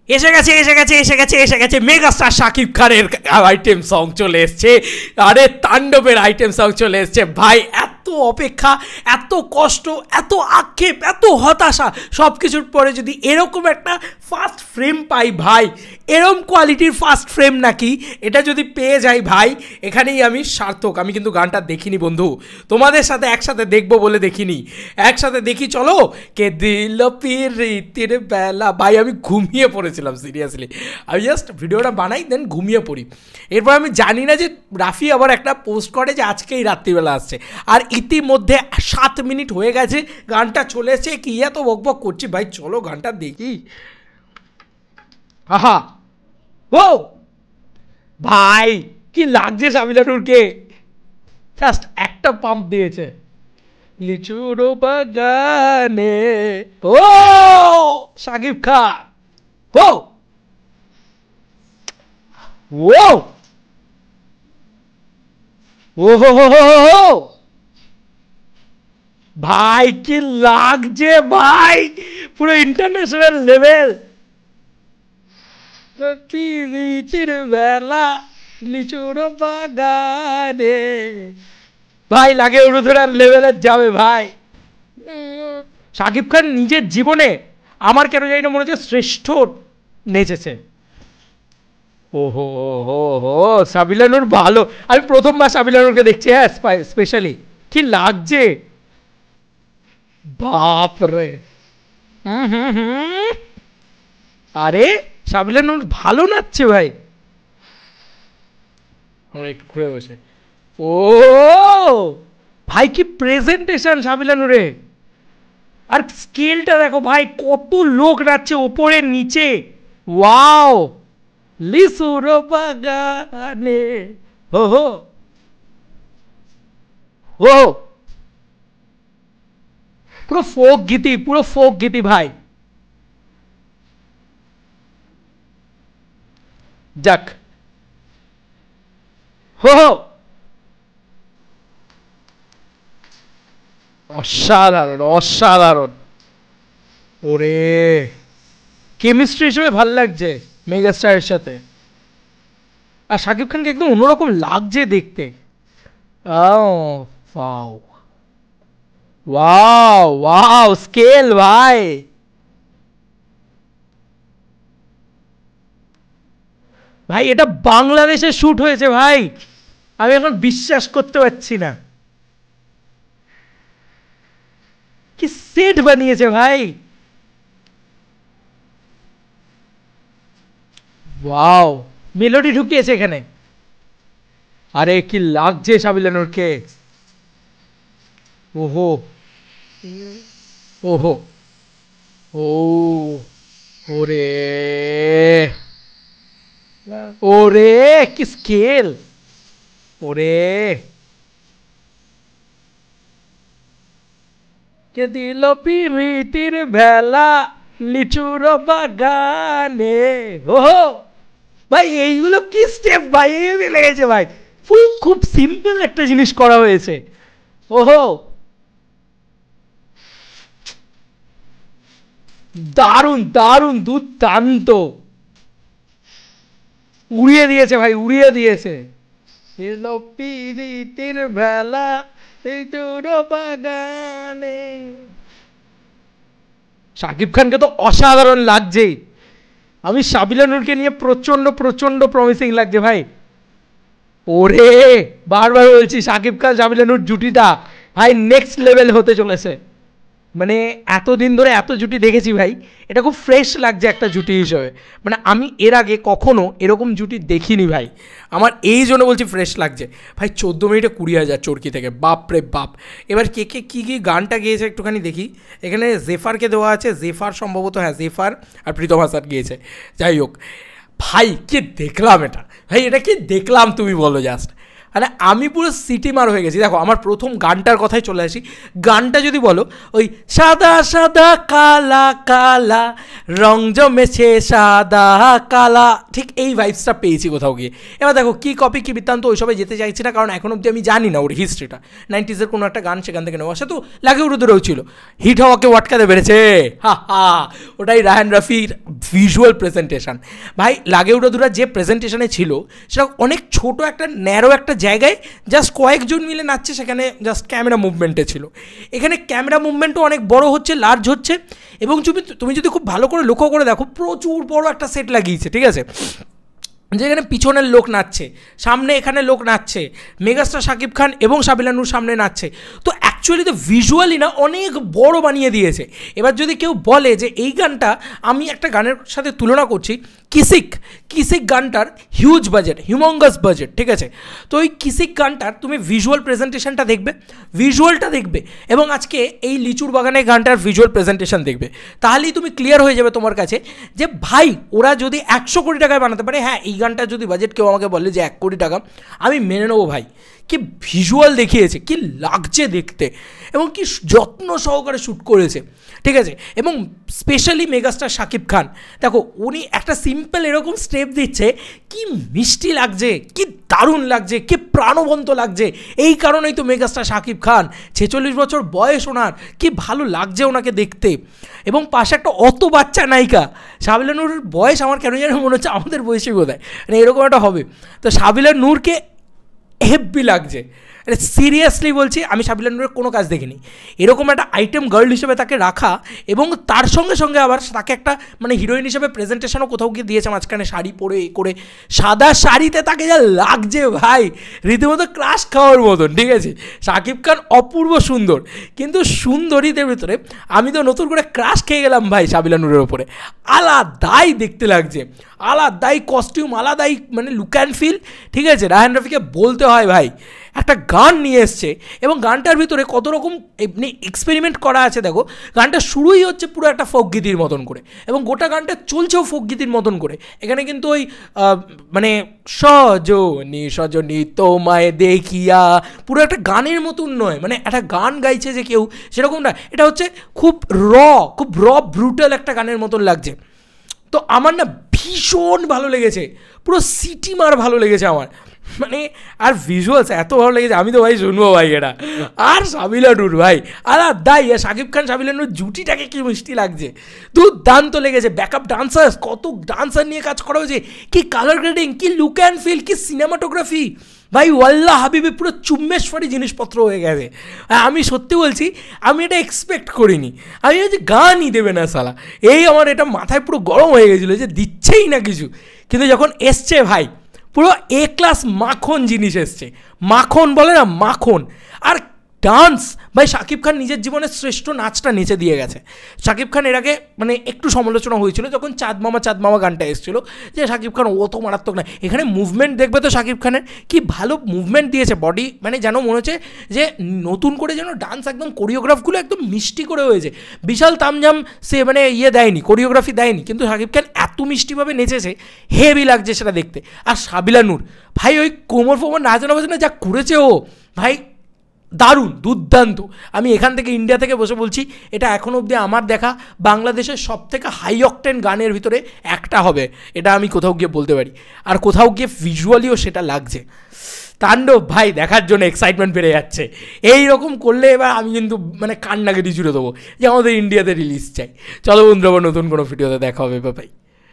এসে গেছে এসে গেছে এসে গেছে এসে গেছে মেগাস্টার শাকিব খানের আইটেম সং চলে এসছে। আরে তাণ্ডবের আইটেম সং চলে এসছে ভাই। এত অপেক্ষা, এত কষ্ট, এত আক্ষেপ, এত হতাশা সব কিছুর পরে যদি এরকম একটা ফার্স্ট ফ্রেম পাই ভাই, এরম কোয়ালিটির ফার্স্ট ফ্রেম নাকি, এটা যদি পেয়ে যাই ভাই এখানেই আমি সার্থক। আমি কিন্তু গানটা দেখিনি বন্ধু, তোমাদের সাথে একসাথে দেখবো বলে দেখিনি। একসাথে দেখি চলো। কে দিল প্রীতির বেলা, ভাই আমি ঘুমিয়ে পড়েছিলাম সিরিয়াসলি। আমি জাস্ট ভিডিওটা বানাই দেন ঘুমিয়ে পড়ি। এরপর আমি জানি না যে রাফি আবার একটা পোস্ট করে যে আজকেই রাত্রিবেলা আসছে, আর ইতিমধ্যে 7 মিনিট হয়ে গেছে গানটা চলে এসেছে। কি এত বকবক করছি ভাই, চলো গানটা দেখি। আহা ও ভাই কি লাগছে সাবিলানুরকে, জাস্ট একটা পাম্প দিয়েছে। লিচুর বাগানে ও শাকিব খান, ও ও ও হো ভাই কি লাগছে ভাই, পুরো ইন্টারন্যাশনাল লেভেল। বেলা লিচুর বাগানে ভাই লাগে উড়োধরার লেভেলের যাবে ভাই। শাকিব খান নিজের জীবনে আমার কেন জানি না মনে হচ্ছে শ্রেষ্ঠ নেচেছে। ওহো হো হো সাবিলানুর ভালো, আমি প্রথমবার সাবিলানুরকে দেখছি। হ্যাঁ স্পেশালি কি লাগছে বাপ রে। আরে সাবিলানুর ভালো নাচছে ভাই। একটু ঘুরে বসে ও ভাই কি প্রেজেন্টেশন সাবিলানুরে, আর স্কেলটা দেখো ভাই, কত লোক নাচছে ওপরে নিচে। ওয়াও লিচুর বাগানে হো হো ও পুরো ফোক গীতি, পুরো ফোক গীতি ভাই। যাক হো অসাধারণ অসাধারণ। ওরে কেমিস্ট্রি হিসেবে ভাল লাগছে মেগাস্টারের সাথে, আর শাকিব খানকে একদম অন্যরকম লাগছে দেখতে। ওয়াও ওয়াও ওয়াও স্কেল ভাই। ভাই এটা বাংলাদেশে শুট হয়েছে ভাই, আমি এখন বিশ্বাস করতে পারছি না। কি সেট বানিয়েছে ভাই। ওয়াও মেলোডি ঢুকিয়েছে এখানে। আরে কি লাগছে সাবিলানুরকে। ওহো ওহো ও ওরে ওরে কি স্কেল। ওরে কে দিল প্রীতির বেলা লিচুর বাগানে। ওহো ভাই এইগুলো কি স্টেপ ভাই, এই লেগেছে ভাই। ফুল খুব সিম্পল একটা জিনিস করা হয়েছে। ওহো দারুণ দারুণ দুর্দান্ত, উড়িয়ে দিয়েছে ভাই উড়িয়ে দিয়েছে। প্রীতির বেলা লিচুর বাগানে। শাকিব খানকে তো অসাধারণ লাগছেই, আমি সাবিলানুরকে নিয়ে প্রচন্ড প্রচন্ড প্রমিসিং লাগছে ভাই। ওরে বারবার বলছি শাকিব খান সাবিলানুর জুটিটা ভাই নেক্সট লেভেল হতে চলেছে। মানে এতদিন ধরে এত জুটি দেখেছি ভাই, এটা খুব ফ্রেশ লাগছে একটা জুটি হিসেবে। মানে আমি এর আগে কখনো এরকম জুটি দেখিনি ভাই, আমার এই জন্য বলছি ফ্রেশ লাগছে ভাই। 14 মিনিটে 20,000 চরকি থেকে, বাপ রে বাপ। এবার কে কে কী কী গানটা গিয়েছে একটুখানি দেখি। এখানে জেফারকে দেওয়া আছে, জেফার সম্ভবত, হ্যাঁ জেফার আর প্রীতম হাসান গিয়েছে। যাই হোক ভাই কি দেখলাম এটা, ভাই এটা কি দেখলাম তুমি বলো জাস্ট। মানে আমি পুরো সিটি মার হয়ে গেছি। দেখো আমার প্রথম গানটার কথাই চলে আসি। গানটা যদি বলো ওই সাদা সাদা কালা কালা রং জমেছে সাদা কালা, ঠিক এই ভাইবসটা পেয়েছি কোথাও গিয়ে। এবার দেখো কী কপি কী বৃত্তান্ত ওইসবে যেতে চাইছি না, কারণ এখন অবধি আমি জানি না ওর হিস্ট্রিটা। 90s কোনো একটা গান সেখান থেকে নেওয়া, সে তো লাগে উড়োদুরেও ছিল, হিট হওয়াকে ওয়াটকাতে পেরেছে। হা হা, ওটাই রায়হান রাফির ভিজুয়াল প্রেজেন্টেশন। ভাই লাগে উড়োদুরা যে প্রেজেন্টেশনে ছিল সেটা অনেক ছোট একটা ন্যারো একটা জায়গায় জাস্ট কয়েকজন মিলে নাচছে, সেখানে জাস্ট ক্যামেরা মুভমেন্টে ছিল। এখানে ক্যামেরা মুভমেন্টও অনেক বড় হচ্ছে, লার্জ হচ্ছে, এবং তুমি যদি খুব ভালো করে লক্ষ্য করে দেখো প্রচুর বড় একটা সেট লাগিয়েছে, ঠিক আছে, যেখানে পিছনের লোক নাচছে, সামনে এখানে লোক নাচছে, মেগাস্টার শাকিব খান এবং সাবিলা নূর সামনে নাচছে। তো অ্যাকচুয়ালি তো ভিজুয়ালি না অনেক বড় বানিয়ে দিয়েছে। এবার যদি কেউ বলে যে এই গানটা আমি একটা গানের সাথে তুলনা করছি, কিসিক গানটার হিউজ বাজেট, হিউমঙ্গাস বাজেট, ঠিক আছে, তো ওই কিসিক গানটার তুমি ভিজুয়াল প্রেজেন্টেশনটা দেখবে, ভিজুয়ালটা দেখবে, এবং আজকে এই লিচুর বাগানের গানটার ভিজুয়াল প্রেজেন্টেশন দেখবে, তাহলেই তুমি ক্লিয়ার হয়ে যাবে তোমার কাছে যে ভাই ওরা যদি 100 কোটি টাকায় বানাতে পারে, হ্যাঁ এই গানটা যদি বাজেট কেউ আমাকে বলে যে 1 কোটি টাকা, আমি মেনে নেবো ভাই। কি ভিজুয়াল দেখিয়েছে, কি লাগছে দেখতে, এবং কি যত্ন সহকারে শ্যুট করেছে, ঠিক আছে। এবং স্পেশালি মেগাস্টার শাকিব খান, দেখো উনি একটা সিম্পল এরকম স্টেপ দিচ্ছে, কি মিষ্টি লাগছে, কি দারুণ লাগছে, কি প্রাণবন্ত লাগছে। এই কারণেই তো মেগাস্টার শাকিব খান, 46 বছর বয়স ওনার, কি ভালো লাগছে ওনাকে দেখতে। এবং পাশে একটা অত বাচ্চা নায়িকা, সাবিলা নূরের বয়স আমার কেন যেন মনে হচ্ছে আমাদের বয়সী বোধহয়, মানে এরকম একটা হবে। তো সাবিলা নূরকে হেব্বি লাগছে, সিরিয়াসলি বলছি, আমি সাবিলা নূরের কোনো কাজ দেখিনি এরকম একটা আইটেম গার্ল হিসেবে তাকে রাখা, এবং তার সঙ্গে সঙ্গে আবার তাকে একটা মানে হিরোইন হিসেবে প্রেজেন্টেশনও কোথাও গিয়ে দিয়েছে, মাঝখানে শাড়ি পরে এ করে সাদা শাড়িতে তাকে যা লাগছে ভাই, রীতিমতো ক্রাশ খাওয়ার মতন, ঠিক আছে। শাকিব খান অপূর্ব সুন্দর, কিন্তু সুন্দরীদের ভিতরে আমি তো নতুন করে ক্রাশ খেয়ে গেলাম ভাই সাবিলা নূরের ওপরে। আলাদাই দেখতে লাগছে, আলাদাই কস্টিউম, আলাদাই মানে লুক অ্যান্ড ফিল, ঠিক আছে। রায়হান রাফিকে বলতে হয় ভাই, একটা গান নিয়ে এসছে এবং গানটার ভিতরে কত রকম এমনি এক্সপেরিমেন্ট করা আছে। দেখো গানটা শুরুই হচ্ছে পুরো একটা ফোক গীতির মতন করে, এবং গোটা গানটা চলছেও ফোক গীতির মতন করে। এখানে কিন্তু ওই মানে সজনী সজনী তোমায় দেখিয়া পুরো একটা গানের মতন নয়, মানে একটা গান গাইছে যে কেউ সেরকম না, এটা হচ্ছে খুব খুব ব্রুটাল একটা গানের মতন লাগছে। তো আমার না ভীষণ ভালো লেগেছে, পুরো সিটি মার ভালো লেগেছে আমার, মানে আর ভিজুয়ালস এত ভালো লেগেছে, আমি তো ভাই শুনবো ভাই এটা। আর সাবিলা নূর ভাই আলাদাই, আর শাকিব খান সাবিলা নূর জুটিটাকে কি মিষ্টি লাগছে, দুর্দান্ত লেগেছে। ব্যাকআপ ডান্সার্স, কত ডান্সার নিয়ে কাজ করা হয়েছে, কি কালার গ্রেডিং, কি লুক অ্যান্ড ফিল, কি সিনেমাটোগ্রাফি ভাই, ওয়াল্লাহ হাবিবে পুরো চুম্বেশ্বরী জিনিসপত্র হয়ে গেছে। আমি সত্যি বলছি, আমি এটা এক্সপেক্ট করিনি, আমি হচ্ছে গানই দেবে না সালা, এই আমার এটা মাথায় পুরো গরম হয়ে গেছিলো যে দিচ্ছেই না কিছু, কিন্তু যখন এসছে ভাই পুরো এ ক্লাস মাখন জিনিস এসছে, মাখন বলে না মাখন। আর ডান্স ভাই, শাকিব খান নিজের জীবনের শ্রেষ্ঠ নাচটা নেচে দিয়ে গেছে। শাকিব খান এর আগে মানে একটু সমালোচনা হয়েছিল যখন চাঁদ মামা গানটা এসেছিলো, যে শাকিব খান অত মারাত্মক না। এখানে মুভমেন্ট দেখবে তো শাকিব খানের কি ভালো মুভমেন্ট দিয়েছে, বডি মানে যেন মনে হচ্ছে যে নতুন করে যেন ডান্স একদম কোরিওগ্রাফগুলো একদম মিষ্টি করে হয়েছে। বিশাল তামঝাম সে মানে দেয়নি, কোরিওগ্রাফি দেয়নি, কিন্তু শাকিব খান এত মিষ্টিভাবে নেচেছে, হেভি লাগছে সেটা দেখতে। আর সাবিলা নূর ভাই ওই কোমর ফোমর নাচানো বাজানো যা করেছে ও ভাই, দারুণ, দুর্দান্ত। আমি এখান থেকে ইন্ডিয়া থেকে বসে বলছি, এটা এখনও অবধি আমার দেখা বাংলাদেশের সবথেকে হাই অকটেন গানের ভিতরে একটা হবে, এটা আমি কোথাও গিয়ে বলতে পারি। আর কোথাও গিয়ে ভিজুয়ালিও সেটা লাগছে। তাণ্ডব ভাই দেখার জন্য এক্সাইটমেন্ট বেড়ে যাচ্ছে। এই রকম করলে এবার আমি কিন্তু মানে কান্নাকে জুড়ে দেবো যে আমাদের ইন্ডিয়াতে রিলিজ চাই। চলো বন্ধুরা, নতুন কোনো ভিডিওতে দেখা হবে, বাই।